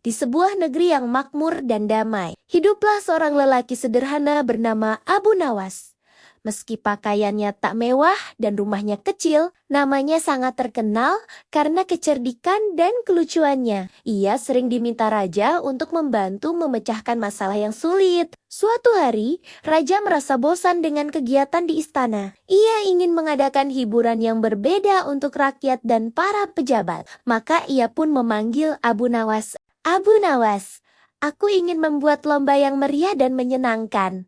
Di sebuah negeri yang makmur dan damai, hiduplah seorang lelaki sederhana bernama Abu Nawas. Meski pakaiannya tak mewah dan rumahnya kecil, namanya sangat terkenal karena kecerdikan dan kelucuannya. Ia sering diminta raja untuk membantu memecahkan masalah yang sulit. Suatu hari, raja merasa bosan dengan kegiatan di istana. Ia ingin mengadakan hiburan yang berbeda untuk rakyat dan para pejabat. Maka ia pun memanggil Abu Nawas. Abu Nawas, aku ingin membuat lomba yang meriah dan menyenangkan.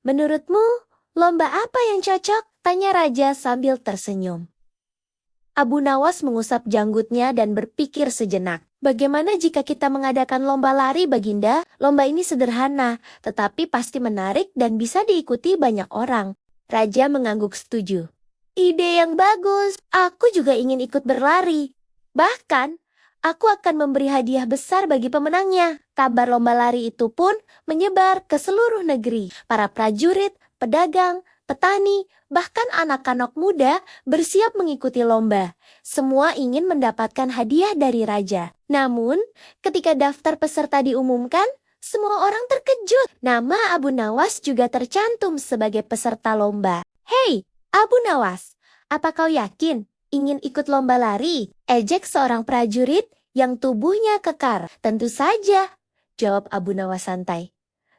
Menurutmu, lomba apa yang cocok? Tanya raja sambil tersenyum. Abu Nawas mengusap janggutnya dan berpikir sejenak. Bagaimana jika kita mengadakan lomba lari, Baginda? Lomba ini sederhana, tetapi pasti menarik dan bisa diikuti banyak orang. Raja mengangguk setuju. Ide yang bagus, aku juga ingin ikut berlari. Bahkan, aku akan memberi hadiah besar bagi pemenangnya. Kabar lomba lari itu pun menyebar ke seluruh negeri. Para prajurit, pedagang, petani, bahkan anak-anak muda bersiap mengikuti lomba. Semua ingin mendapatkan hadiah dari raja. Namun, ketika daftar peserta diumumkan, semua orang terkejut. Nama Abu Nawas juga tercantum sebagai peserta lomba. Hei, Abu Nawas, apa kau yakin ingin ikut lomba lari? Ejek seorang prajurit yang tubuhnya kekar. Tentu saja, jawab Abu Nawas santai.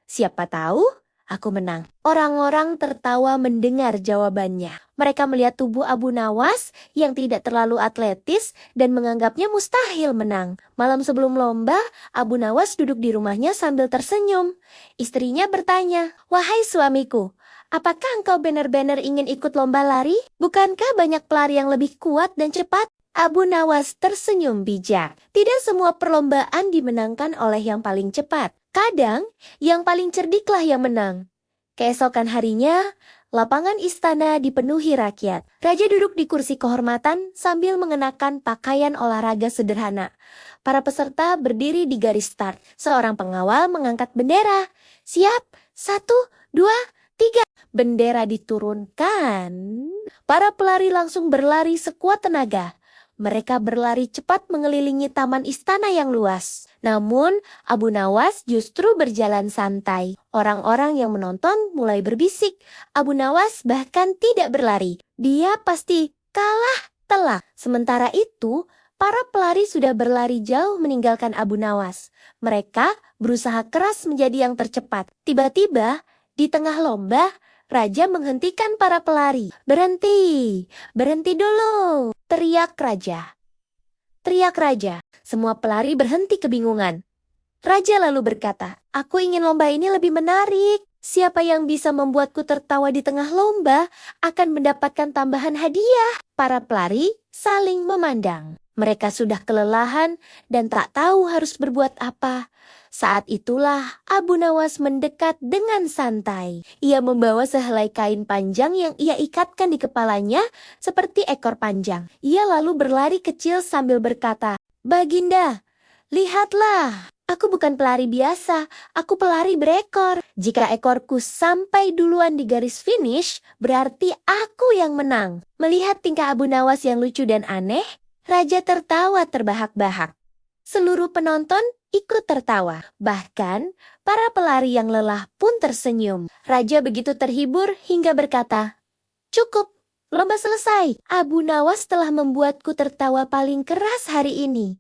Siapa tahu aku menang. Orang-orang tertawa mendengar jawabannya. Mereka melihat tubuh Abu Nawas yang tidak terlalu atletis dan menganggapnya mustahil menang. Malam sebelum lomba, Abu Nawas duduk di rumahnya sambil tersenyum. Istrinya bertanya, "Wahai suamiku, apakah engkau benar-benar ingin ikut lomba lari? Bukankah banyak pelari yang lebih kuat dan cepat?" Abu Nawas tersenyum bijak. Tidak semua perlombaan dimenangkan oleh yang paling cepat. Kadang, yang paling cerdiklah yang menang. Keesokan harinya, lapangan istana dipenuhi rakyat. Raja duduk di kursi kehormatan sambil mengenakan pakaian olahraga sederhana. Para peserta berdiri di garis start. Seorang pengawal mengangkat bendera. Siap, 1, 2, 3. Bendera diturunkan. Para pelari langsung berlari sekuat tenaga. Mereka berlari cepat mengelilingi taman istana yang luas. Namun, Abu Nawas justru berjalan santai. Orang-orang yang menonton mulai berbisik. Abu Nawas bahkan tidak berlari. Dia pasti kalah telak. Sementara itu, para pelari sudah berlari jauh meninggalkan Abu Nawas. Mereka berusaha keras menjadi yang tercepat. Tiba-tiba, di tengah lomba, raja menghentikan para pelari. Berhenti, berhenti dulu, teriak raja. Teriak raja. Semua pelari berhenti kebingungan. Raja lalu berkata, "Aku ingin lomba ini lebih menarik. Siapa yang bisa membuatku tertawa di tengah lomba akan mendapatkan tambahan hadiah." Para pelari saling memandang. Mereka sudah kelelahan dan tak tahu harus berbuat apa. Saat itulah Abu Nawas mendekat dengan santai. Ia membawa sehelai kain panjang yang ia ikatkan di kepalanya seperti ekor panjang. Ia lalu berlari kecil sambil berkata, "Baginda, lihatlah, aku bukan pelari biasa, aku pelari berekor. Jika ekorku sampai duluan di garis finish, berarti aku yang menang." Melihat tingkah Abu Nawas yang lucu dan aneh, raja tertawa terbahak-bahak. Seluruh penonton ikut tertawa. Bahkan, para pelari yang lelah pun tersenyum. Raja begitu terhibur hingga berkata, "Cukup, lomba selesai. Abu Nawas telah membuatku tertawa paling keras hari ini."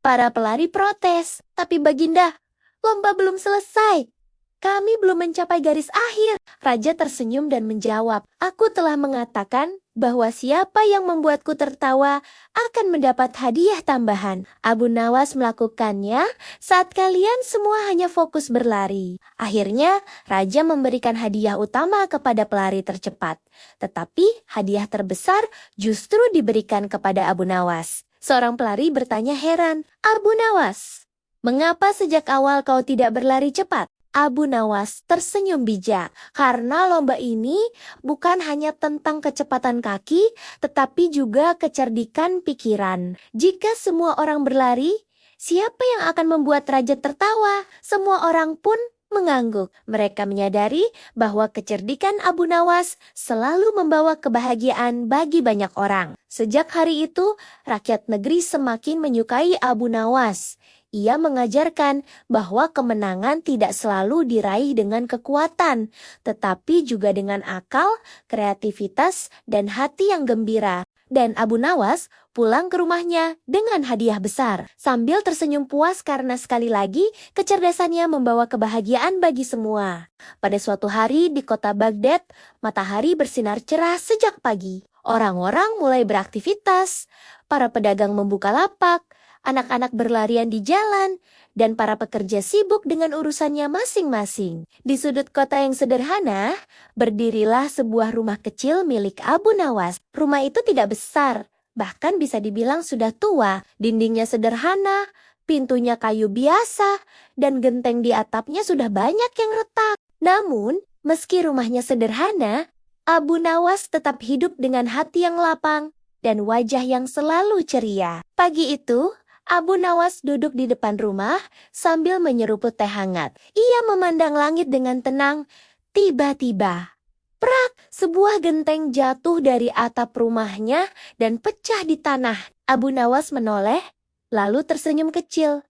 Para pelari protes, "Tapi Baginda, lomba belum selesai. Kami belum mencapai garis akhir." Raja tersenyum dan menjawab, "Aku telah mengatakan bahwa siapa yang membuatku tertawa akan mendapat hadiah tambahan." Abu Nawas melakukannya saat kalian semua hanya fokus berlari. Akhirnya, raja memberikan hadiah utama kepada pelari tercepat. Tetapi hadiah terbesar justru diberikan kepada Abu Nawas. Seorang pelari bertanya heran, "Abu Nawas, mengapa sejak awal kau tidak berlari cepat?" Abu Nawas tersenyum bijak, karena lomba ini bukan hanya tentang kecepatan kaki, tetapi juga kecerdikan pikiran. Jika semua orang berlari, siapa yang akan membuat raja tertawa? Semua orang pun mengangguk. Mereka menyadari bahwa kecerdikan Abu Nawas selalu membawa kebahagiaan bagi banyak orang. Sejak hari itu, rakyat negeri semakin menyukai Abu Nawas. Ia mengajarkan bahwa kemenangan tidak selalu diraih dengan kekuatan, tetapi juga dengan akal, kreativitas, dan hati yang gembira. Dan Abu Nawas pulang ke rumahnya dengan hadiah besar, sambil tersenyum puas karena sekali lagi kecerdasannya membawa kebahagiaan bagi semua. Pada suatu hari di kota Baghdad, matahari bersinar cerah sejak pagi. Orang-orang mulai beraktivitas, para pedagang membuka lapak, anak-anak berlarian di jalan, dan para pekerja sibuk dengan urusannya masing-masing. Di sudut kota yang sederhana, berdirilah sebuah rumah kecil milik Abu Nawas. Rumah itu tidak besar, bahkan bisa dibilang sudah tua. Dindingnya sederhana, pintunya kayu biasa, dan genteng di atapnya sudah banyak yang retak. Namun, meski rumahnya sederhana, Abu Nawas tetap hidup dengan hati yang lapang dan wajah yang selalu ceria. Pagi itu, Abu Nawas duduk di depan rumah sambil menyeruput teh hangat. Ia memandang langit dengan tenang. Tiba-tiba, prak, sebuah genteng jatuh dari atap rumahnya dan pecah di tanah. Abu Nawas menoleh, lalu tersenyum kecil.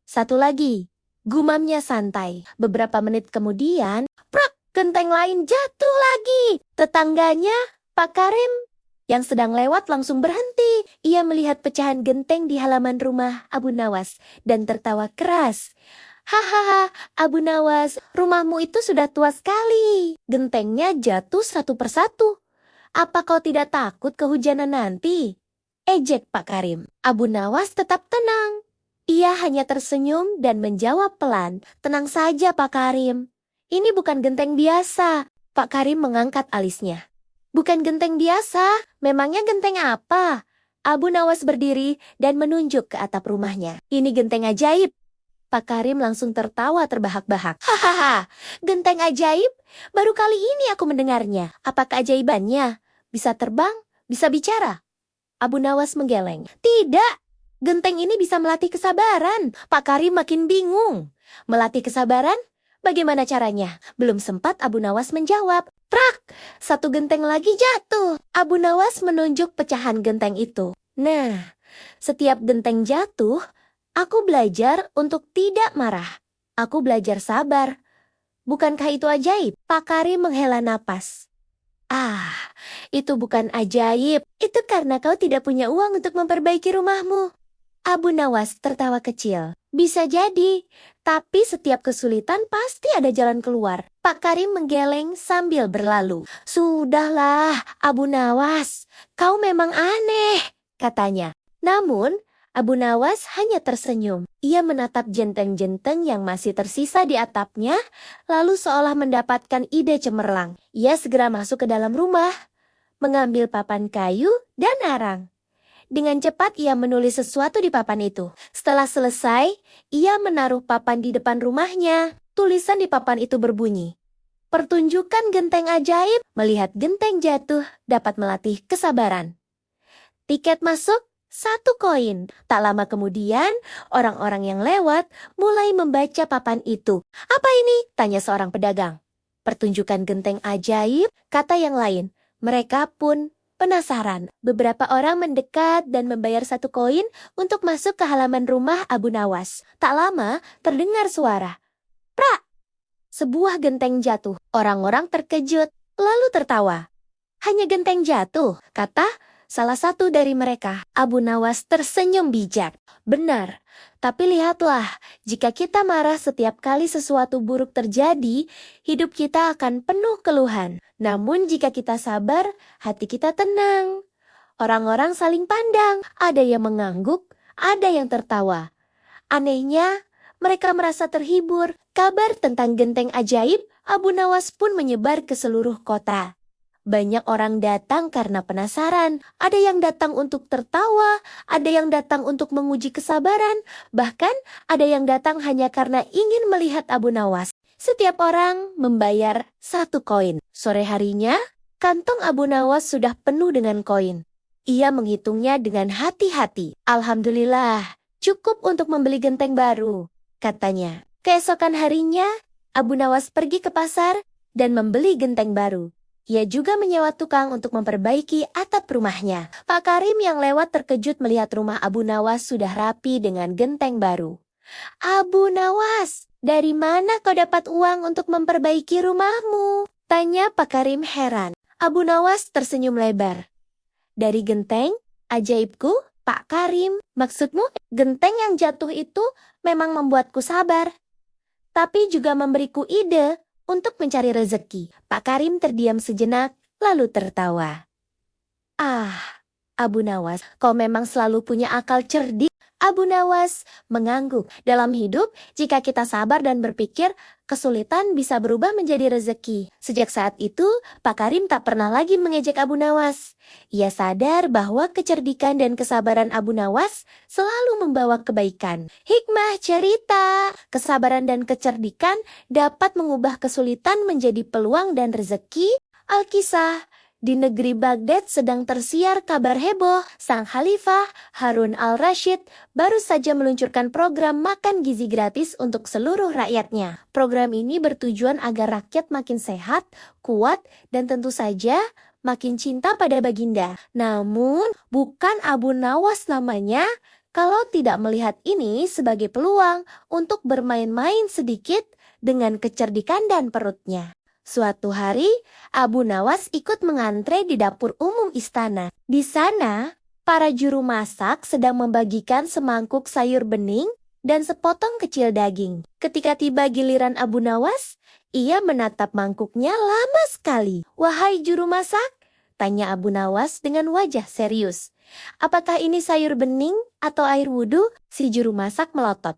Satu lagi, gumamnya santai. Beberapa menit kemudian, prak, genteng lain jatuh lagi. Tetangganya, Pak Karim, yang sedang lewat langsung berhenti. Ia melihat pecahan genteng di halaman rumah Abu Nawas dan tertawa keras. Hahaha, Abu Nawas, rumahmu itu sudah tua sekali. Gentengnya jatuh satu persatu. Apa kau tidak takut kehujanan nanti? Ejek Pak Karim. Abu Nawas tetap tenang. Ia hanya tersenyum dan menjawab pelan. Tenang saja Pak Karim. Ini bukan genteng biasa. Pak Karim mengangkat alisnya. Bukan genteng biasa, memangnya genteng apa? Abu Nawas berdiri dan menunjuk ke atap rumahnya. Ini genteng ajaib. Pak Karim langsung tertawa terbahak-bahak. Hahaha, genteng ajaib? Baru kali ini aku mendengarnya. Apa keajaibannya? Bisa terbang? Bisa bicara? Abu Nawas menggeleng. Tidak, genteng ini bisa melatih kesabaran. Pak Karim makin bingung. Melatih kesabaran? Bagaimana caranya? Belum sempat Abu Nawas menjawab. Prak! Satu genteng lagi jatuh. Abu Nawas menunjuk pecahan genteng itu. Nah, setiap genteng jatuh, aku belajar untuk tidak marah. Aku belajar sabar. Bukankah itu ajaib? Pak Karim menghela napas. Itu bukan ajaib. Itu karena kau tidak punya uang untuk memperbaiki rumahmu. Abu Nawas tertawa kecil. Bisa jadi, tapi setiap kesulitan pasti ada jalan keluar. Pak Karim menggeleng sambil berlalu. Sudahlah, Abu Nawas, kau memang aneh, katanya. Namun, Abu Nawas hanya tersenyum. Ia menatap jenteng-jenteng yang masih tersisa di atapnya, lalu seolah mendapatkan ide cemerlang. Ia segera masuk ke dalam rumah, mengambil papan kayu dan arang. Dengan cepat ia menulis sesuatu di papan itu. Setelah selesai, ia menaruh papan di depan rumahnya. Tulisan di papan itu berbunyi, pertunjukan genteng ajaib, melihat genteng jatuh dapat melatih kesabaran. Tiket masuk 1 koin. Tak lama kemudian, orang-orang yang lewat mulai membaca papan itu. Apa ini? Tanya seorang pedagang. Pertunjukan genteng ajaib, kata yang lain. Mereka pun penasaran. Beberapa orang mendekat dan membayar 1 koin untuk masuk ke halaman rumah Abu Nawas. Tak lama, terdengar suara. Prak! Sebuah genteng jatuh. Orang-orang terkejut, lalu tertawa. Hanya genteng jatuh, kata salah satu dari mereka. Abu Nawas tersenyum bijak. Benar, tapi lihatlah, jika kita marah setiap kali sesuatu buruk terjadi, hidup kita akan penuh keluhan. Namun jika kita sabar, hati kita tenang. Orang-orang saling pandang, ada yang mengangguk, ada yang tertawa. Anehnya, mereka merasa terhibur. Kabar tentang genteng ajaib Abu Nawas pun menyebar ke seluruh kota. Banyak orang datang karena penasaran, ada yang datang untuk tertawa, ada yang datang untuk menguji kesabaran, bahkan ada yang datang hanya karena ingin melihat Abu Nawas. Setiap orang membayar 1 koin. Sore harinya, kantong Abu Nawas sudah penuh dengan koin. Ia menghitungnya dengan hati-hati. Alhamdulillah, cukup untuk membeli genteng baru, katanya. Keesokan harinya, Abu Nawas pergi ke pasar dan membeli genteng baru. Ia juga menyewa tukang untuk memperbaiki atap rumahnya. Pak Karim yang lewat terkejut melihat rumah Abu Nawas sudah rapi dengan genteng baru. Abu Nawas, dari mana kau dapat uang untuk memperbaiki rumahmu? Tanya Pak Karim heran. Abu Nawas tersenyum lebar. Dari genteng, ajaibku, Pak Karim. Maksudmu, genteng yang jatuh itu memang membuatku sabar, tapi juga memberiku ide untuk mencari rezeki. Pak Karim terdiam sejenak, lalu tertawa. Ah, Abu Nawas, kau memang selalu punya akal cerdik. Abu Nawas mengangguk. Dalam hidup, jika kita sabar dan berpikir, kesulitan bisa berubah menjadi rezeki. Sejak saat itu, Pak Karim tak pernah lagi mengejek Abu Nawas. Ia sadar bahwa kecerdikan dan kesabaran Abu Nawas selalu membawa kebaikan. Hikmah cerita, kesabaran dan kecerdikan dapat mengubah kesulitan menjadi peluang dan rezeki. Alkisah. Di negeri Baghdad sedang tersiar kabar heboh, sang Khalifah Harun al-Rashid baru saja meluncurkan program makan gizi gratis untuk seluruh rakyatnya. Program ini bertujuan agar rakyat makin sehat, kuat, dan tentu saja makin cinta pada baginda. Namun, bukan Abu Nawas namanya kalau tidak melihat ini sebagai peluang untuk bermain-main sedikit dengan kecerdikan dan perutnya. Suatu hari, Abu Nawas ikut mengantre di dapur umum istana. Di sana, para juru masak sedang membagikan semangkuk sayur bening dan sepotong kecil daging. Ketika tiba giliran Abu Nawas, ia menatap mangkuknya lama sekali. "Wahai juru masak," tanya Abu Nawas dengan wajah serius. "Apakah ini sayur bening atau air wudhu?" Si juru masak melotot.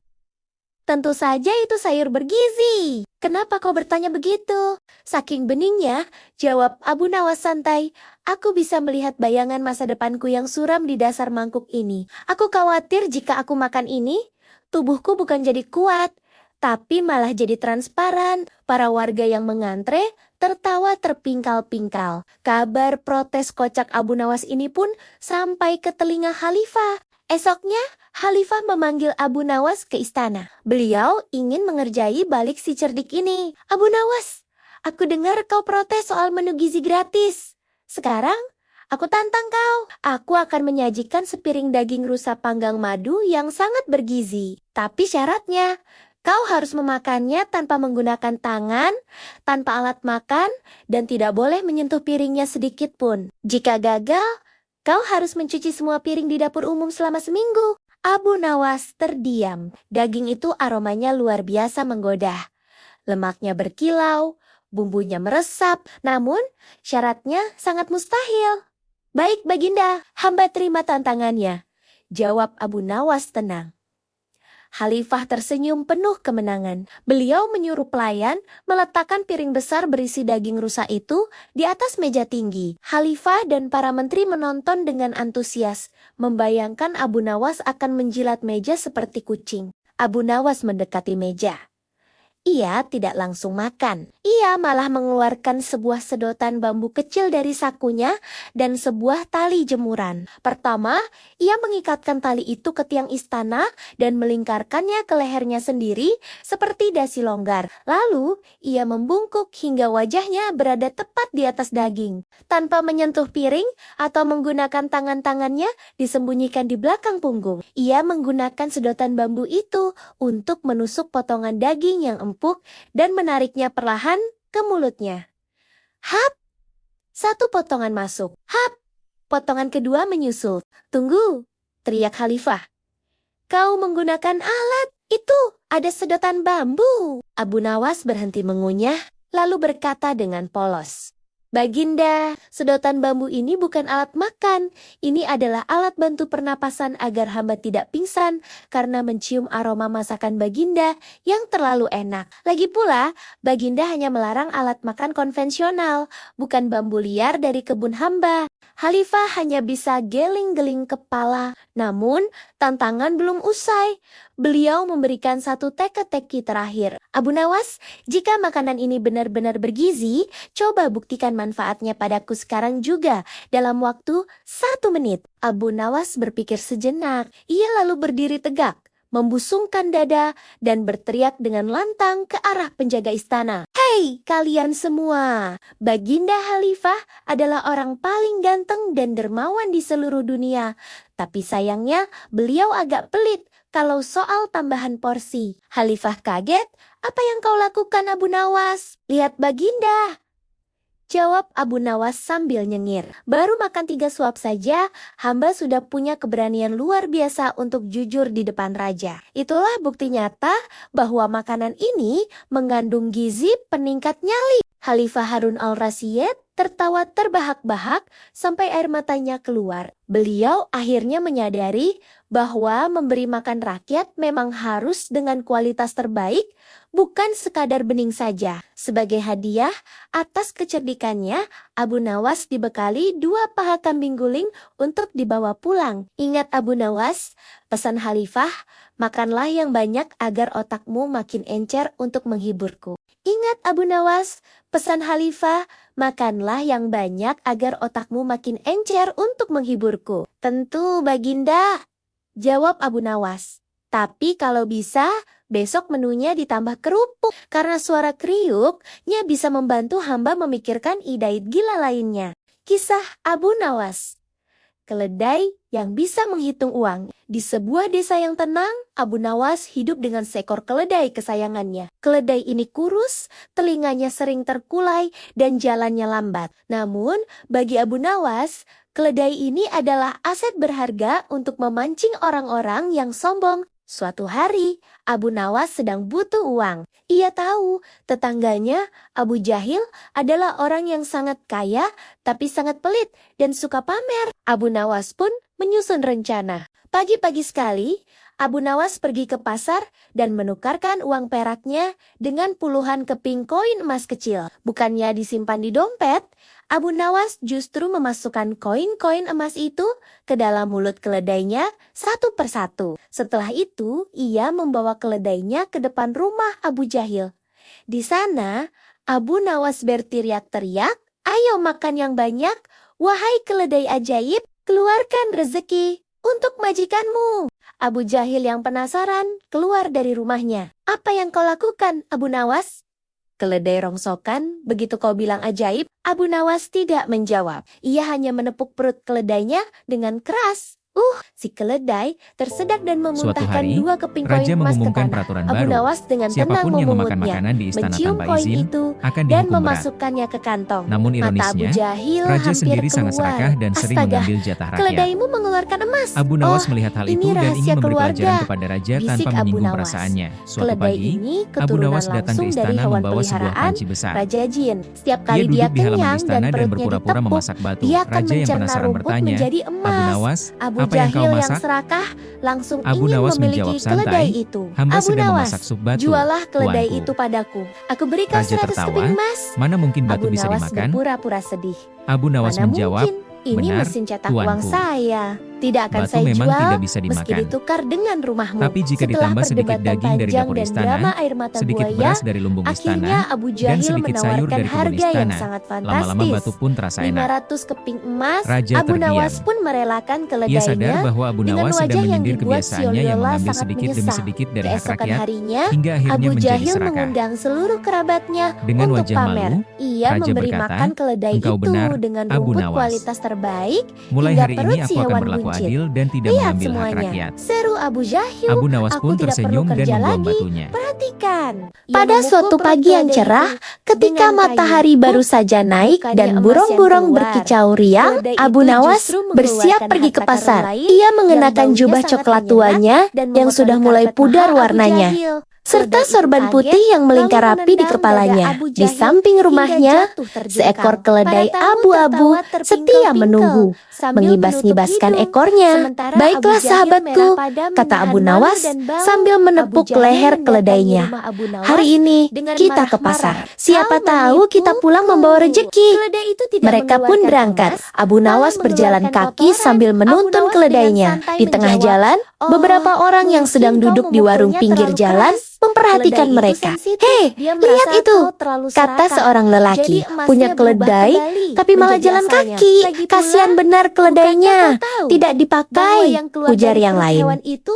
"Tentu saja itu sayur bergizi. Kenapa kau bertanya begitu?" "Saking beningnya," jawab Abu Nawas santai, "aku bisa melihat bayangan masa depanku yang suram di dasar mangkuk ini. Aku khawatir jika aku makan ini, tubuhku bukan jadi kuat, tapi malah jadi transparan." Para warga yang mengantre tertawa terpingkal-pingkal. Kabar protes kocak Abu Nawas ini pun sampai ke telinga Khalifah. Esoknya, Khalifah memanggil Abu Nawas ke istana. Beliau ingin mengerjai balik si cerdik ini. "Abu Nawas, aku dengar kau protes soal menu gizi gratis. Sekarang, aku tantang kau. Aku akan menyajikan sepiring daging rusa panggang madu yang sangat bergizi. Tapi syaratnya, kau harus memakannya tanpa menggunakan tangan, tanpa alat makan, dan tidak boleh menyentuh piringnya sedikit pun. Jika gagal, kau harus mencuci semua piring di dapur umum selama seminggu." Abu Nawas terdiam. Daging itu aromanya luar biasa menggoda. Lemaknya berkilau, bumbunya meresap, namun syaratnya sangat mustahil. "Baik baginda, hamba terima tantangannya," jawab Abu Nawas tenang. Khalifah tersenyum penuh kemenangan. Beliau menyuruh pelayan meletakkan piring besar berisi daging rusa itu di atas meja tinggi. Khalifah dan para menteri menonton dengan antusias, membayangkan Abu Nawas akan menjilat meja seperti kucing. Abu Nawas mendekati meja. Ia tidak langsung makan. Ia malah mengeluarkan sebuah sedotan bambu kecil dari sakunya dan sebuah tali jemuran. Pertama, ia mengikatkan tali itu ke tiang istana dan melingkarkannya ke lehernya sendiri seperti dasi longgar. Lalu, ia membungkuk hingga wajahnya berada tepat di atas daging. Tanpa menyentuh piring atau menggunakan tangan-tangannya disembunyikan di belakang punggung. Ia menggunakan sedotan bambu itu untuk menusuk potongan daging yang empuk dan menariknya perlahan ke mulutnya. Hap! Satu potongan masuk. Hap! Potongan kedua menyusul. "Tunggu!" teriak Khalifah. "Kau menggunakan alat? Itu ada sedotan bambu." Abu Nawas berhenti mengunyah, lalu berkata dengan polos, "Baginda, sedotan bambu ini bukan alat makan. Ini adalah alat bantu pernapasan agar hamba tidak pingsan karena mencium aroma masakan baginda yang terlalu enak. Lagi pula, baginda hanya melarang alat makan konvensional, bukan bambu liar dari kebun hamba." Khalifah hanya bisa geling-geling kepala. Namun, tantangan belum usai. Beliau memberikan satu teka-teki terakhir. "Abu Nawas, jika makanan ini benar-benar bergizi, coba buktikan manfaatnya padaku sekarang juga dalam waktu 1 menit." Abu Nawas berpikir sejenak. Ia lalu berdiri tegak, membusungkan dada, dan berteriak dengan lantang ke arah penjaga istana. Hei kalian semua, Baginda Khalifah adalah orang paling ganteng dan dermawan di seluruh dunia. Tapi sayangnya beliau agak pelit kalau soal tambahan porsi. Khalifah kaget, apa yang kau lakukan Abu Nawas? Lihat Baginda, jawab Abu Nawas sambil nyengir. Baru makan 3 suap saja, hamba sudah punya keberanian luar biasa untuk jujur di depan raja. Itulah bukti nyata bahwa makanan ini mengandung gizi peningkat nyali. Khalifah Harun al-Rasyid tertawa terbahak-bahak sampai air matanya keluar. Beliau akhirnya menyadari bahwa memberi makan rakyat memang harus dengan kualitas terbaik, bukan sekadar bening saja. Sebagai hadiah atas kecerdikannya, Abu Nawas dibekali 2 paha kambing guling untuk dibawa pulang. Ingat Abu Nawas, pesan Khalifah, makanlah yang banyak agar otakmu makin encer untuk menghiburku. Ingat Abu Nawas, pesan Khalifah, makanlah yang banyak agar otakmu makin encer untuk menghiburku. Tentu Baginda, jawab Abu Nawas. Tapi kalau bisa, besok menunya ditambah kerupuk. Karena suara kriuknya bisa membantu hamba memikirkan ide gila lainnya. Kisah Abu Nawas. Keledai yang bisa menghitung uang. Di sebuah desa yang tenang, Abu Nawas hidup dengan seekor keledai kesayangannya. Keledai ini kurus, telinganya sering terkulai, dan jalannya lambat. Namun, bagi Abu Nawas, keledai ini adalah aset berharga untuk memancing orang-orang yang sombong. Suatu hari, Abu Nawas sedang butuh uang. Ia tahu tetangganya, Abu Jahil, adalah orang yang sangat kaya tapi sangat pelit dan suka pamer. Abu Nawas pun menyusun rencana. Pagi-pagi sekali, Abu Nawas pergi ke pasar dan menukarkan uang peraknya dengan puluhan keping koin emas kecil. Bukannya disimpan di dompet, Abu Nawas justru memasukkan koin-koin emas itu ke dalam mulut keledainya satu persatu. Setelah itu, ia membawa keledainya ke depan rumah Abu Jahil. Di sana, Abu Nawas berteriak-teriak, "Ayo makan yang banyak, wahai keledai ajaib, keluarkan rezeki untuk majikanmu." Abu Jahil yang penasaran keluar dari rumahnya. "Apa yang kau lakukan, Abu Nawas?" Keledai rongsokan, begitu kau bilang ajaib, Abu Nawas tidak menjawab. Ia hanya menepuk perut keledainya dengan keras. Si keledai tersedak dan memuntahkan Suatu hari, 2 keping koin raja emas ke mengumumkan tanah. peraturan Abu baru. Nawas dengan tenang Siapapun yang memakan memungutnya, makanan di istana mencium tanpa koin izin itu, akan dan dihukum berat. memasukkannya ke kantong. Namun Mata Abu ironisnya, Jahil raja hampir sendiri sangat keluar. serakah dan sering Astaga, mengambil jatah rakyat. keledaimu mengeluarkan emas. Abu Nawas Oh, melihat hal ini itu dan rahasia ingin memberi keluarga, pelajaran kepada raja bisik tanpa Abu menyinggung Nawas. perasaannya. Suatu Keledai pagi, ini Abu keturunan Nawas datang ke langsung dari istana hewan membawa sebuah peliharaan panci besar. Raja Jin. Setiap Dia kali dia duduk di halaman kenyang dan istana dan perutnya berpura-pura ditepuk, memasak batu. dia akan Raja yang mencerna penasaran rumput bertanya, menjadi "Abu emas." Nawas, Abu apa yang kau Jahil yang masak?" serakah langsung Abu ingin Nawas memiliki menjawab keledai santai, itu. "Hamba Abu sedang Nawas, memasak sup batu, jualah keledai tuanku." itu padaku. Aku berikan Raja 100 tertawa, keping emas. "Mana mungkin batu Abu bisa Nawas dimakan?" berpura-pura sedih. Abu Nawas Mana menjawab, mungkin, ini "Benar, mesin cetak uang tuanku. saya. Tidak akan Batu saya memang jual tidak bisa meski dimakan. ditukar dengan rumahmu." Tapi jika Setelah ditambah sedikit perdebatan daging dari panjang dapur dan istana, drama air mata sedikit buaya, beras dari lumbung akhirnya istana, Abu dan Jahil sedikit sayur menawarkan dari kebun harga yang istana, sangat lama-lama fantastis. batu pun terasa enak. 500 keping emas, Raja Abu Nawas terdiam. pun merelakan Ia sadar keledainya bahwa Abu dengan Nawas sedang wajah yang menyindir dibuat kebiasaannya yang Siolliola mengambil sangat sedikit demi menyesal. sedikit dari hak Keesokan rakyat, harinya, hingga akhirnya Abu menjadi Jahil serakah. mengundang seluruh kerabatnya Dengan untuk wajah pamer. malu, Ia Raja memberi berkata, makan keledai "Engkau itu benar, dengan Abu rumput Nawas. kualitas terbaik Mulai hingga hari perut ini si aku akan hewan berlaku buncit. adil dan tidak Lihat mengambil hak semuanya," rakyat." seru Abu Jahil. Abu Nawas "Aku pun tidak perlu tersenyum dan kerja membuang lagi. batunya. Perhatikan." Ia Pada memukul suatu perut pagi yang keledai cerah, itu ketika dengan kayu. matahari baru saja naik Bukannya dan emas yang burung-burung keluar. berkicau riang, Keledai Abu itu Nawas justru bersiap mengeluarkan pergi ke harta karun pasar. lain Ia yang mengenakan baunya jubah sangat coklat menyengat tuanya dan yang sudah mengotori mulai karpet pudar mahal Abu warnanya, Jahil. serta Keledai itu sorban kaget, putih yang melingkar lalu rapi di menendang kepalanya. dada Abu Di Jahil samping hingga rumahnya, jatuh terjungkal. seekor keledai Pada tahu abu-abu tertawa setia terpingkel-pingkel menunggu, sambil mengibas-ngibaskan menutup hidung. ekornya. Sementara "Baiklah Abu Jahil sahabatku," merah padam kata menahan Abu malu Nawas dan bau. sambil Abu menepuk Jahil leher mendatangi keledainya. rumah Abu Nawas "Hari ini dengan kita ke marah-marah. pasar. Siapa "Kau tahu kita pulang menipuku." membawa rejeki." Keledai itu tidak Mereka pun mengeluarkan berangkat. emas, Abu malah Nawas berjalan mengeluarkan kaki kotoran. sambil Abu menuntun Nawas keledainya. dengan santai Di tengah menjawab, jalan, "Oh, beberapa orang yang mungkin sedang kau duduk di warung memukulnya pinggir terlalu jalan keras." memperhatikan Keledai itu mereka. sensitif. "Hei, Dia lihat merasa itu," kau terlalu kata serakah. seorang Jadi lelaki. emasnya "Punya berubah keledai, kembali tapi malah menjadi jalan asalnya. kaki. Lagi pula, Kasihan benar bukankah keledainya. kau tahu Tidak bahwa dipakai," yang keluar ujar dari yang perut lain. hewan itu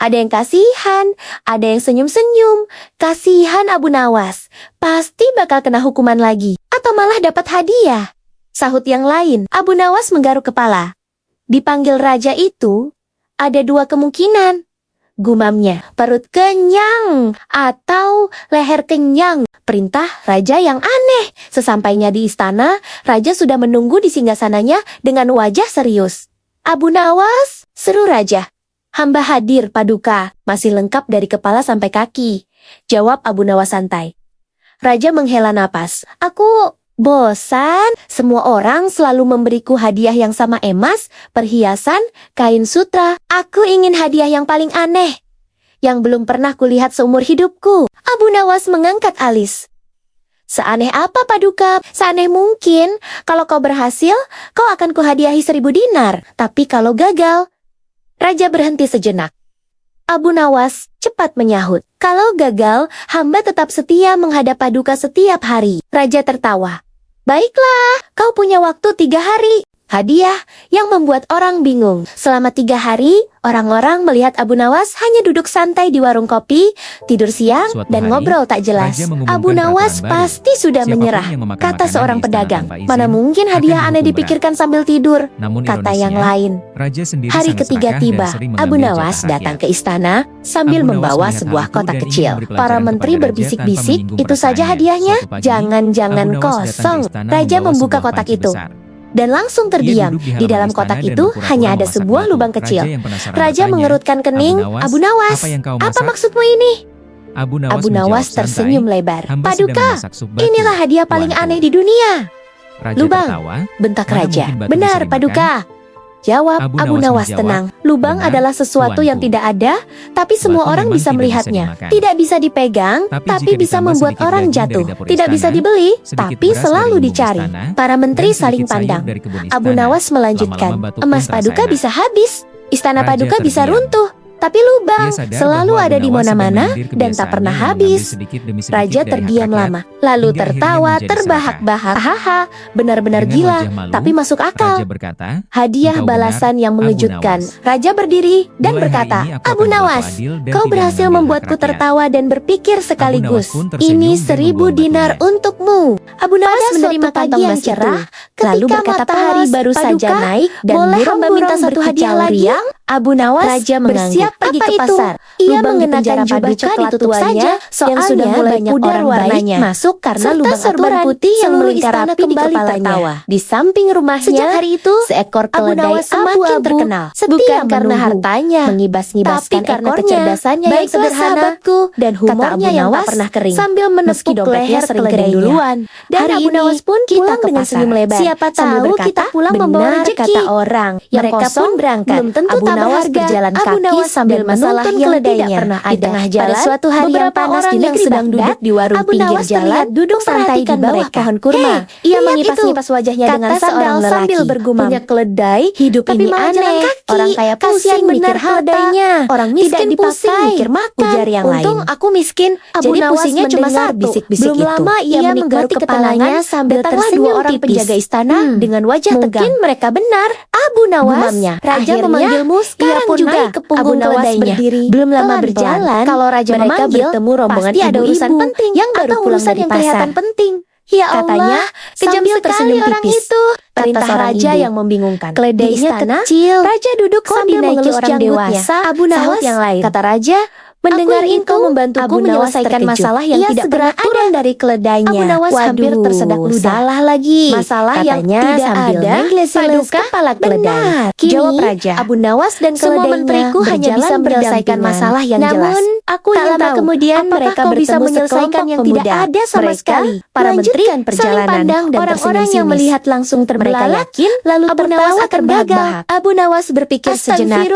Ada yang kasihan, ada yang senyum-senyum. Kasihan Abu Nawas, pasti bakal kena hukuman lagi. Atau malah dapat hadiah. Sahut yang lain, Abu Nawas menggaruk kepala. Dipanggil raja itu, ada dua kemungkinan. gumamnya. Perut kenyang atau leher kenyang. Perintah raja yang aneh. Sesampainya di istana, raja sudah menunggu di singgasananya dengan wajah serius. Abu Nawas, seru raja. Hamba hadir, Paduka. Masih lengkap dari kepala sampai kaki. Jawab Abu Nawas santai. Raja menghela napas. Aku bosan. Semua orang selalu memberiku hadiah yang sama emas, perhiasan, kain sutra. Aku ingin hadiah yang paling aneh, yang belum pernah kulihat seumur hidupku. Abu Nawas mengangkat alis. Seaneh apa, Paduka? Seaneh mungkin. Kalau kau berhasil, kau akan kuhadiahi 1000 dinar. Tapi kalau gagal... Raja berhenti sejenak. Abu Nawas cepat menyahut. Kalau gagal, hamba tetap setia menghadap Paduka setiap hari. Raja tertawa. Baiklah, kau punya waktu 3 hari. Hadiah yang membuat orang bingung. Selama 3 hari, orang-orang melihat Abu Nawas hanya duduk santai di warung kopi, tidur siang, dan ngobrol tak jelas. Abu Nawas pasti sudah menyerah, kata seorang pedagang. Mana mungkin hadiah aneh dipikirkan sambil tidur, kata yang lain. Hari ketiga tiba, Abu Nawas datang ke istana sambil membawa sebuah kotak kecil. Para menteri berbisik-bisik, itu saja hadiahnya? Jangan-jangan kosong. Raja membuka kotak itu dan langsung terdiam. Di dalam kotak itu hanya ada sebuah lubang kecil. Raja mengerutkan kening. Abu Nawas, apa maksudmu ini? Abu Nawas tersenyum lebar. Paduka, inilah hadiah paling aneh di dunia. Lubang, bentak Raja. Benar, Paduka. Jawab Abu Nawas tenang. Lubang adalah sesuatu yang tidak ada, tapi semua orang bisa melihatnya. Tidak bisa dipegang, tapi bisa membuat orang jatuh. Tidak bisa dibeli, tapi selalu dicari. Para menteri saling pandang. Abu Nawas melanjutkan. Emas Paduka bisa habis, istana Paduka bisa runtuh, tapi lubang selalu ada di mana-mana dan tak pernah habis. Raja terdiam lama, lalu tertawa terbahak-bahak. Hahaha, benar-benar gila, tapi masuk akal. Hadiah balasan yang mengejutkan. Raja berdiri dan berkata, Abu Nawas, kau berhasil membuatku tertawa dan berpikir sekaligus. Ini 1000 dinar untukmu. Abu Nawas menerima kantong yang cerah, lalu berkata matahari baru saja naik dan burung meminta satu hadiah lagi. Abu Nawas Raja bersiap pergi ke pasar. Ia mengenakan jubah coklat tuanya yang sudah mulai pudar warnanya. Masuk karena lubang aturan putih yang melingkar rapi di kepalanya. Di samping rumahnya, sejak hari itu, seekor keledai semakin terkenal. Bukan karena hartanya, mengibas-ngibaskan ekornya, kecerdasannya yang sederhana, dan humornya yang tak pernah kering. Sambil menepuk leher keledai duluan. Dan Abu Nawas pun pulang dengan senyum lebar. Siapa tahu kita pulang membawa rezeki, kata orang. Mereka pun berangkat. Belum tentu Nawas berjalan kaki sambil menuntun keledainya. Di tengah jalan, pada suatu hari yang panas di negeri Baghdad, di warung pinggir jalan, duduk santai di bawah pohon kurma. Ia mengipas-ngipas wajahnya dengan sandal sambil bergumam. Punya keledai, hidup ini aneh. Orang kaya pusing mikir keledainya. Orang miskin pusing mikir makan. Ujar yang lain. Untung aku miskin, jadi pusingnya cuma satu. Belum lama ia menggaruk kepalanya sambil tersenyum orang penjaga istana dengan wajah tegang. Mungkin mereka benar. Abu Nawas, Raja memanggilmu. Ia pun naik ke punggung keledainya. Belum lama berjalan, kalau raja mereka bertemu rombongan pasti ada urusan penting yang baru pulang dari pasar. Ya Allah, katanya, kejam sekali orang itu. Perintah raja yang membingungkan. Keledainya kecil. Raja duduk sambil mengelus orang dewasa. Abu Nawas yang lain. Kata raja, mendengar itu membantuku menyelesaikan masalah yang tidak pernah turun dari keledainya. Abu Nawas hampir tersedak ludah. Salah lagi. Masalah yang tidak ada. Paduka kepala keledai. Jawab raja. Abu Nawas dan semua menteriku hanya bisa menyelesaikan masalah yang jelas. Namun, aku ingin tahu kemudian mereka bisa menyelesaikan yang tidak ada sama sekali. Para menteri saling pandang dan orang-orang yang melihat langsung terbelalak. Lalu Abu Nawas akan gagal. Abu Nawas berpikir sejenak.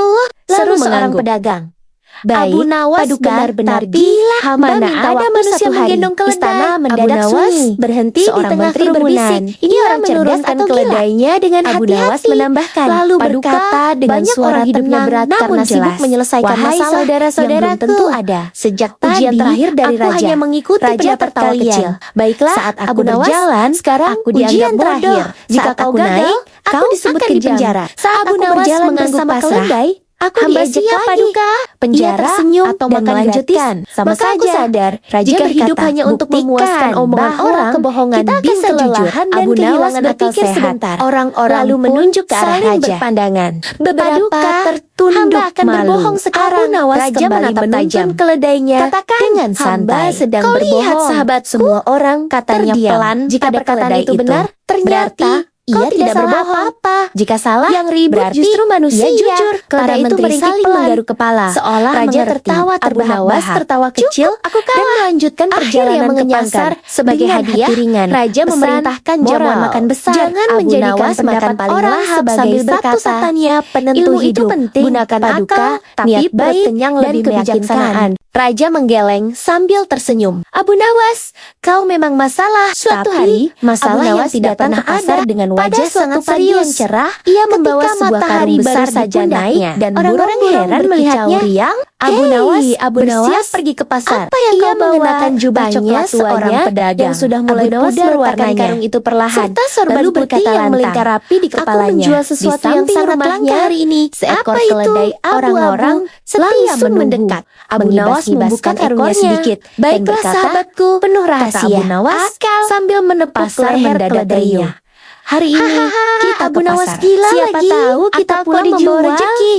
Seru seorang pedagang. Baik, Abu Nawas benar-benar gila. Mana ada manusia menggendong keledai. Istana mendadak sunyi. Berhenti di tengah kerumunan. Ini orang cerdas atau keledainya dengan hati-hati. Abu Nawas menambahkan. Lalu berkata dengan suara hidupnya berat karena sibuk menyelesaikan masalah saudara-saudaraku yang belum tentu ada. Sejak ujian terakhir dari raja, aku hanya mengikuti pendapat kecil. Baiklah, saat aku berjalan, sekarang aku dianggap bodoh. Jika kau gagal, kau disebut di penjara. Saat Abu Nawas mengangguk pasrah, Aku Hamba diejek siap, lagi. Paduka. Penjara tersenyum atau dan makan melanjutkan. gratis. Sama Maka aku saja. sadar, Raja Jika berkata, hidup hanya untuk "Buktikan memuaskan omongan bahwa orang, kebohongan kita akan bisa jujur." kelelahan dan Abu Nawas kehilangan akal berpikir sehat. sebentar. Orang-orang Lalu pun menunjuk ke arah saling Raja. berpandangan. Beberapa Paduka, tertunduk hamba akan malu. berbohong sekarang. Abu Nawas Raja kembali menatap menuntun tajam. keledainya Katakan, dengan hamba santai. sedang Kau lihat, berbohong. sahabatku, Semua orang katanya terdiam. pelan Jika pada perkataan keledai itu benar, ternyata berarti kau ia tidak tidak salah berbohong. apa-apa. Jika salah, Yang ribut berarti justru manusia. ia jujur. Para Keledai itu menteri meringkik saling pelan, menggaruk kepala. seolah Raja mengerti. tertawa Abu Nawas terbahak-bahak. tertawa kecil Aku dan kalah. melanjutkan Akhirnya perjalanan ke mengenyangkan. pasar. Sebagai Dengan hadiah, hati ringan, Raja pesan, memerintahkan jamuan moral. makan besar. Jangan Abu menjadikan Nawas pendapat makan paling orang lahap sebagai sambil berkata, satu-satunya penentu "Ilmu itu hidup. penting, Gunakan Paduka, akal, tapi niat perut baik, kenyang dan lebih kebijaksanaan." Raja menggeleng sambil tersenyum. Abu Nawas, kau memang masalah. Suatu Tapi hari, masalah Abu yang Nawas tidak datang pernah ke pasar ada dengan pada wajah suatu sangat pagi serius. yang cerah. Ia Ketika membawa sebuah karung matahari besar baru saja saja naik naik dan dan burung-burung burung-burung heran berkicau melihatnya. riang, Abu "Hei, Nawas Abu bersiap Nawas, pergi ke pasar. apa yang Ia kau bawa?" mengenakan jubah Tanya coklat seorang tuanya pedagang yang sudah mulai Abu Nawas pudar meletakkan warnanya. karung itu perlahan, Serta sorban lalu putih berkata yang lantang, melingkar rapi di "Aku kepalanya. menjual sesuatu Di yang samping sangat rumahnya, langka hari ini." seekor Apa itu? keledai Orang-orang abu-abu langsung mendekat. Abu Nawas membuka karungnya sedikit dan "Baiklah berkata, sahabatku, penuh kata rahasia. Abu Nawas Akal sambil menepuk pasar leher mendadak keledainya. riuh. Hari ini kita Abu ke Nawas pasar. gila Siapa lagi. tahu kita Atau kau pulang membawa dijual? rezeki.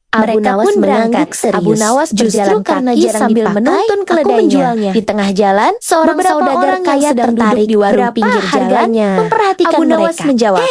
Abu Mereka Nawas pun mengangguk berangkat. serius. Abu Nawas Justru berjalan karena kaki jarang sambil dipakai, menuntun aku keledainya. menjualnya. Di tengah jalan, seorang Beberapa saudagar orang yang kaya sedang tertarik duduk di warung berapa pinggir jalan harganya. memperhatikan Abu Nawas mereka. menjawab,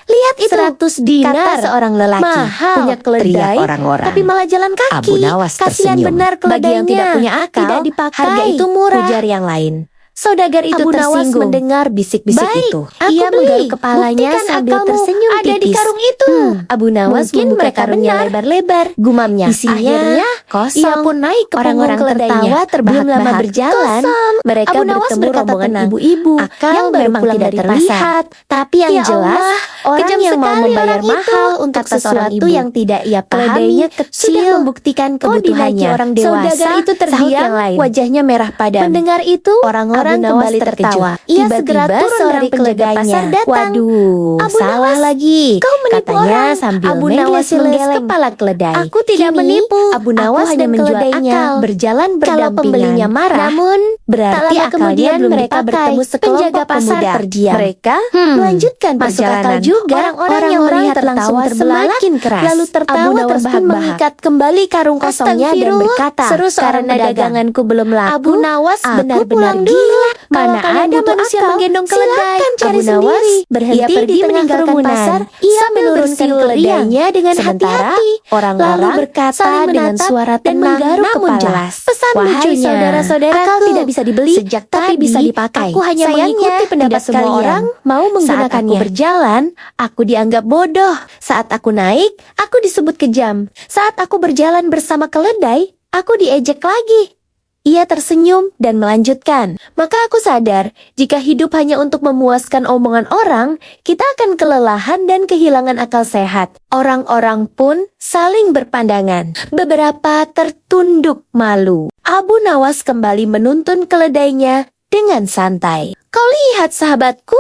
Lihat itu, 100 dinar, kata seorang lelaki. Mahal, Punya keledai, teriak orang-orang. tapi malah jalan kaki. Abu Nawas Kasihan tersenyum. benar Bagi yang keledainya. tidak punya akal, Tidak dipakai. harga itu murah. Ujar yang lain. Saudagar itu Abu Nawas tersinggung mendengar bisik-bisik Baik, itu. aku Ia beli. menggaruk kepalanya Buktikan sambil akalmu tersenyum ada di tipis. karung itu. Abu Nawas Mungkin membuka mereka karungnya benar. lebar-lebar. Gumamnya. Isinya Akhirnya, kosong. ia pun naik ke punggung Orang-orang keledainya. tertawa terbahak-bahak. Belum lama berjalan, mereka Abu Nawas bertemu berkata rombongan tenang, ibu-ibu akal yang baru memang pulang tidak dari terlihat. pasar. Tapi yang Ya jelas, Allah, orang kejam yang mau sekali membayar orang itu, mahal untuk kata seorang sesuatu ibu. yang tidak ia pahami, Keledainya sudah kecil, membuktikan kok dinaiki kebutuhannya. orang dewasa? Saudagar itu Sahut terdiam, yang lain. wajahnya merah padam. Mendengar itu, Orang-orang Abu Nawas kembali terkejut. tertawa. Ia Tiba-tiba segera turun seorang dari penjaga penjaganya. pasar datang. Waduh, Abu salah Nawas, lagi. kau menipu Katanya orang. sambil Abu Nawas menggeles menggeleng kepala keledai. Aku tidak Kini, menipu. Abu Nawas Aku hanya dan menjual keledainya akal. berjalan Kalau berdampingan. pembelinya marah, Namun, berarti tak lama akalnya kemudian belum mereka dipakai. bertemu sekelompok Penjaga pasar pemuda. terdiam. Mereka melanjutkan masuk akal perjalanan. juga. Orang-orang yang Orang-orang melihat tertawa langsung terbelalak, semakin keras. lalu tertawa Abu Nawas pun terbahak-bahak. mengikat kembali karung kosongnya dan Astagfirullah, berkata, seru seorang "Karena pedagang. daganganku belum laku, Abu Nawas aku benar-benar pulang gila. dulu. Mana Kalau kalian ada butuh manusia akal, menggendong keledai. silakan cari Abu Nawas sendiri." berhenti Ia pergi di tengah meninggalkan kerumunan. pasar Ia sambil menurunkan bersiul keledainya riang. dengan Sementara hati-hati. orang-orang Lalu berkata saling dengan menatap suara dan tenang menggaruk namun kepala. jelas. Pesan Wahai lucunya, saudara-saudaraku, akal tidak bisa dibeli, sejak tapi tadi bisa dipakai. aku hanya Sayangnya, mengikuti pendapat tidak semua kalian. orang mau Saat aku menggunakannya. berjalan, aku dianggap bodoh. Saat aku naik, aku disebut kejam. Saat aku berjalan bersama keledai, aku diejek lagi. Ia tersenyum dan melanjutkan. Maka aku sadar, jika hidup hanya untuk memuaskan omongan orang, kita akan kelelahan dan kehilangan akal sehat. Orang-orang pun saling berpandangan. Beberapa tertunduk malu. Abu Nawas kembali menuntun keledainya dengan santai. Kau lihat sahabatku,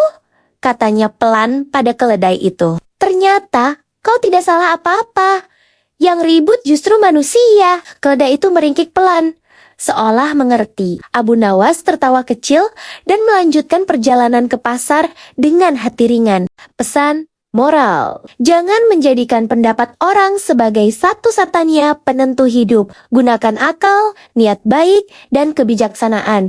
katanya pelan pada keledai itu. Ternyata kau tidak salah apa-apa. Yang ribut justru manusia. Keledai itu meringkik pelan, seolah mengerti. Abu Nawas tertawa kecil dan melanjutkan perjalanan ke pasar dengan hati ringan. Pesan moral: jangan menjadikan pendapat orang sebagai satu-satunya penentu hidup. Gunakan akal, niat baik, dan kebijaksanaan.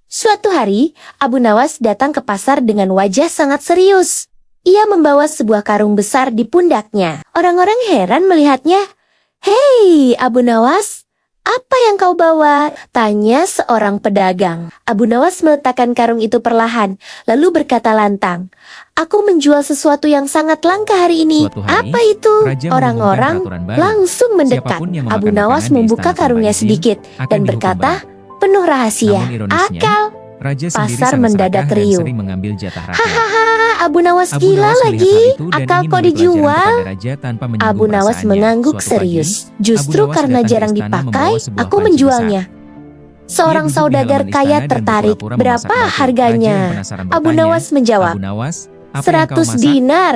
Suatu hari, Abu Nawas datang ke pasar dengan wajah sangat serius. Ia membawa sebuah karung besar di pundaknya. Orang-orang heran melihatnya. "Hei, Abu Nawas, apa yang kau bawa?" tanya seorang pedagang. Abu Nawas meletakkan karung itu perlahan, lalu berkata lantang, "Aku menjual sesuatu yang sangat langka hari ini." Suatu hari, "Apa itu?" Raja Orang-orang mengumumkan peraturan baru. langsung mendekat. Siapapun yang Abu memakan Nawas makanan di membuka istana karungnya tanpa izin sedikit akan dan dihukum berkata, berat. penuh rahasia, Namun ironisnya, "Akal." Raja sendiri Pasar sangat mendadak serakah dan riuh. sering mengambil jatah rakyat. Hahaha, Abu Nawas Abu gila Nawas melihat lagi. hal itu dan Akal ingin kau memberi pelajaran dijual. kepada Raja tanpa menyinggung Abu Nawas perasaannya. mengangguk Suatu serius. pagi, Justru Abu Nawas karena datang ke jarang istana dipakai, membawa sebuah aku panci menjualnya. Seorang Dia duduk di saudagar halaman kaya istana dan tertarik. berpura-pura "Berapa memasak batu." Raja harganya?" yang penasaran Abu bertanya, Nawas menjawab, "Abu Nawas, apa yang kau 100 masak?" dinar.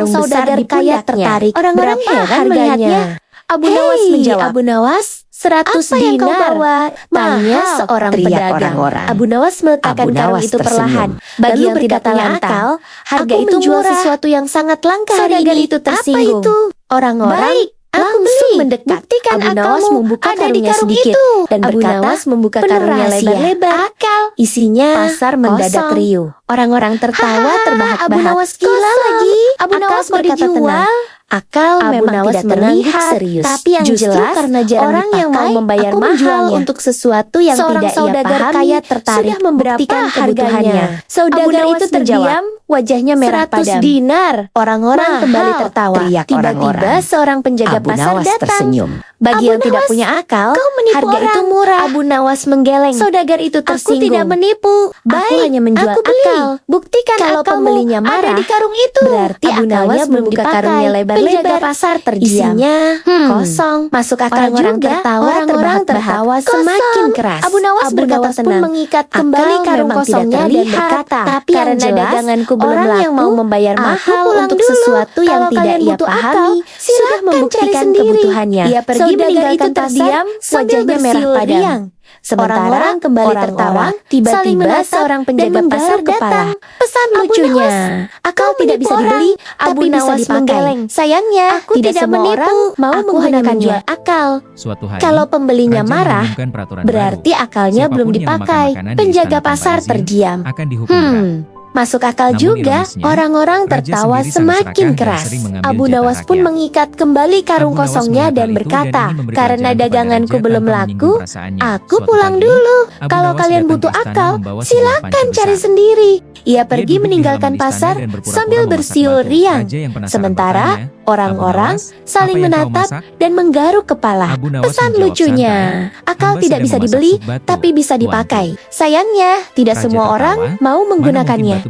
karung besar saudagar di kaya pundaknya. tertarik. Orang-orang Berapa heran harganya? melihatnya. Abu Nawas menjawab. Abu Nawas, 100 Apa yang kau dinar. bawa? Tanya Mahal, seorang teriak pedagang. orang-orang. Abu Nawas meletakkan Abu karung Nawas itu tersenyum. perlahan. Bagi Lalu yang tidak berkata punya lantang, akal, harga "Aku itu menjual murah. sesuatu yang sangat langka hari Saudagar ini." itu Apa tersinggung. itu? Orang-orang Baik, aku langsung beli. mendekat. Buktikan Abu Nawas akalmu membuka ada di karungnya karung sedikit itu. dan Abu berkata, Nawas membuka "Penuh karungnya rahasia. lebar-lebar. Akal. Isinya Pasar mendadak kosong. riuh. Orang-orang tertawa Haha, terbahak-bahak. Abu Nawas gila Kosong. lagi. Abu Akal Nawas mau berkata dijual. tenang. Akal Abu memang Nawas tidak terlihat mengangguk serius. tapi yang Justru jelas, karena jarang orang yang mau dipakai, membayar aku mahal menjualnya untuk sesuatu yang Seorang tidak ia saudagar pahami kaya tertarik sudah membuktikan berapa kebutuhannya. harganya. Saudagar Abu Nawas itu terdiam, wajahnya merah 100 padam. dinar. Orang-orang Mahal, kembali tertawa. teriak Tiba-tiba orang-orang. seorang penjaga Abu pasar Nawas datang. tersenyum. Bagi Abu yang tidak Nawas, punya akal, kau menipu harga orang. itu murah. Abu Nawas menggeleng. Saudagar itu Aku tersinggung. tidak menipu. Aku hanya menjual aku beli. akal. Buktikan Kalau akalmu pembelinya ada marah, di karung itu. berarti Abu akalnya Nawas belum membuka dipakai. karungnya lebar-lebar. Penjaga pasar terdiam. Isinya kosong. Masuk akal Orang-orang juga. tertawa Orang-orang terbahak-bahak. tertawa Kosong. semakin keras. Abu Nawas berkata pun tenang. mengikat Akal kembali karung memang tidak kosongnya dan terlihat, berkata, tapi yang karena jelas, daganganku belum orang laku, yang mau membayar aku mahal pulang untuk dulu. sesuatu yang Kalau tidak kalian ia butuh pahami, akal, sudah silakan cari membuktikan sendiri. kebutuhannya. Ia pergi Saudagar meninggalkan itu pasar terdiam, sambil wajahnya merah bersiul padam. riang. Sementara Orang-orang kembali orang-orang tertawa, saling tiba-tiba menatap seorang dan penjaga pasar menggaruk kepala. datang. Pesan Abu lucunya, Nawas, akal kau tidak bisa menipu dibeli, orang, Abu tapi bisa Nawas dipakai. menggeleng. Sayangnya, Aku tidak tidak semua menipu, orang mau aku hanya menggunakannya. menjual Akal. Suatu hari, Kalau pembelinya raja marah, mengumumkan peraturan berarti baru. akalnya Siapapun belum yang memakan dipakai. makanan di Penjaga istana tanpa pasar izin terdiam. akan dihukum berat. Masuk akal Namun juga, ironisnya, orang-orang raja tertawa sendiri sangat semakin serakah dan keras. sering mengambil Abu jatah Nawas pun rakyat. mengikat kembali karung Abu Nawas kosongnya melihat dan hal itu berkata, ingin memberi karena pelajaran kepada daganganku raja belum tanpa laku, menyinggung perasaannya. aku Suatu pulang pagi, dulu. Abu Kalau Nawas kalian datang ke butuh istana akal, membawa sebuah silakan panci cari besar. sendiri. Ia Dia pergi duduk di meninggalkan halaman istana pasar dan berpura-pura sambil memasak bersiul batu. riang. Raja yang penasaran Sementara bertanya, orang-orang "Abu Nawas, saling apa yang kau menatap masak?" dan menggaruk kepala. Abu Nawas Pesan menjawab lucunya, santai, akal "Hamba tidak sedang bisa memasak dibeli, sup batu, tapi bisa tuanku." dipakai. Sayangnya, tidak Raja semua tertawa, orang mau "Mana mungkin menggunakannya. batu